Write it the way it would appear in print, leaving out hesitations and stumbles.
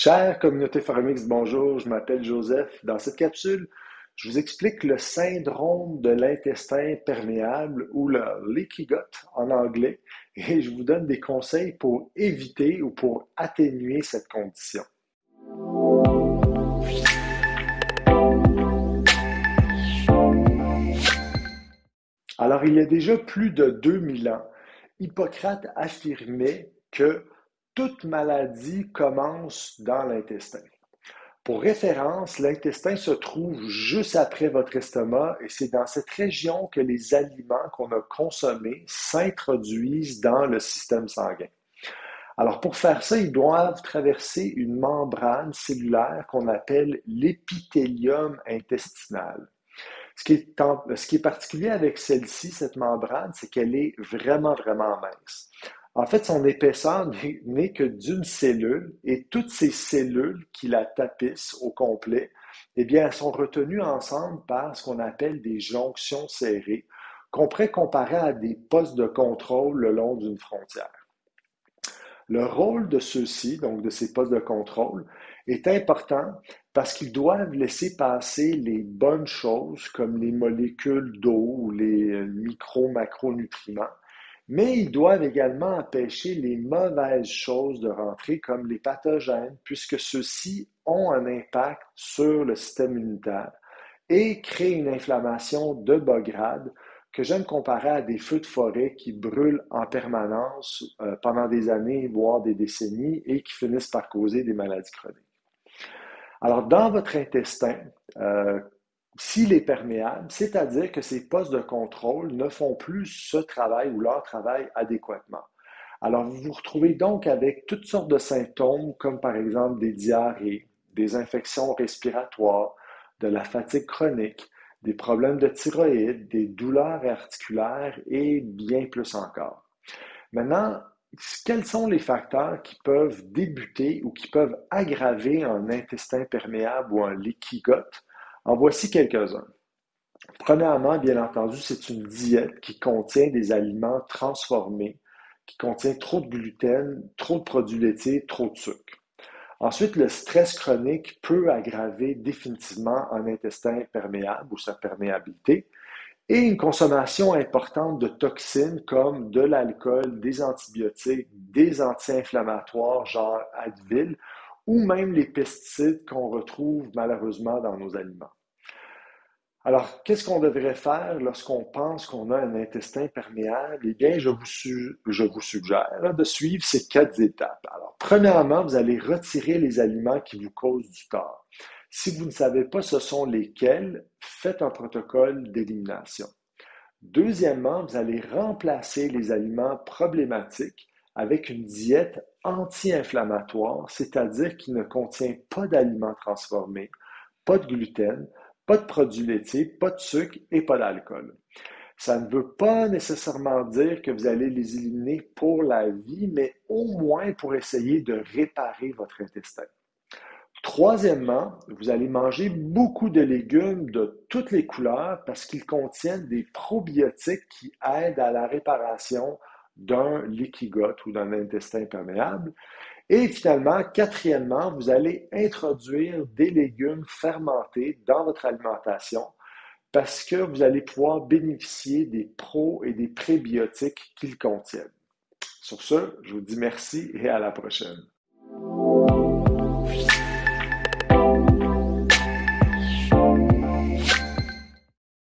Chère communauté Foramix, bonjour, je m'appelle Joseph. Dans cette capsule, je vous explique le syndrome de l'intestin perméable ou le leaky gut en anglais et je vous donne des conseils pour éviter ou pour atténuer cette condition. Alors, il y a déjà plus de 2000 ans, Hippocrate affirmait que toute maladie commence dans l'intestin. Pour référence, l'intestin se trouve juste après votre estomac et c'est dans cette région que les aliments qu'on a consommés s'introduisent dans le système sanguin. Alors pour faire ça, ils doivent traverser une membrane cellulaire qu'on appelle l'épithélium intestinal. Ce qui est particulier avec celle-ci, cette membrane, c'est qu'elle est vraiment mince. En fait, son épaisseur n'est que d'une cellule et toutes ces cellules qui la tapissent au complet, eh bien, elles sont retenues ensemble par ce qu'on appelle des jonctions serrées, qu'on pourrait comparer à des postes de contrôle le long d'une frontière. Le rôle de ceux-ci, donc de ces postes de contrôle, est important parce qu'ils doivent laisser passer les bonnes choses comme les molécules d'eau ou les micro-macronutriments, mais ils doivent également empêcher les mauvaises choses de rentrer comme les pathogènes puisque ceux-ci ont un impact sur le système immunitaire et créent une inflammation de bas grade que j'aime comparer à des feux de forêt qui brûlent en permanence pendant des années, voire des décennies, et qui finissent par causer des maladies chroniques. Alors, dans votre intestin, euh, s'il est perméable, c'est-à-dire que ces postes de contrôle ne font plus ce travail ou leur travail adéquatement. Alors, vous vous retrouvez donc avec toutes sortes de symptômes, comme par exemple des diarrhées, des infections respiratoires, de la fatigue chronique, des problèmes de thyroïde, des douleurs articulaires et bien plus encore. Maintenant, quels sont les facteurs qui peuvent débuter ou qui peuvent aggraver un intestin perméable ou un leaky gut? En voici quelques-uns. Premièrement, bien entendu, c'est une diète qui contient des aliments transformés, qui contient trop de gluten, trop de produits laitiers, trop de sucre. Ensuite, le stress chronique peut aggraver définitivement un intestin perméable ou sa perméabilité et une consommation importante de toxines comme de l'alcool, des antibiotiques, des anti-inflammatoires genre Advil ou même les pesticides qu'on retrouve malheureusement dans nos aliments. Alors, qu'est-ce qu'on devrait faire lorsqu'on pense qu'on a un intestin perméable? Eh bien, je vous suggère de suivre ces quatre étapes. Alors, premièrement, vous allez retirer les aliments qui vous causent du tort. Si vous ne savez pas ce sont lesquels, faites un protocole d'élimination. Deuxièmement, vous allez remplacer les aliments problématiques avec une diète anti-inflammatoire, c'est-à-dire qui ne contient pas d'aliments transformés, pas de gluten, pas de produits laitiers, pas de sucre et pas d'alcool. Ça ne veut pas nécessairement dire que vous allez les éliminer pour la vie, mais au moins pour essayer de réparer votre intestin. Troisièmement, vous allez manger beaucoup de légumes de toutes les couleurs parce qu'ils contiennent des probiotiques qui aident à la réparation d'un leaky gut ou d'un intestin perméable. Et finalement, quatrièmement, vous allez introduire des légumes fermentés dans votre alimentation parce que vous allez pouvoir bénéficier des pros et des prébiotiques qu'ils contiennent. Sur ce, je vous dis merci et à la prochaine.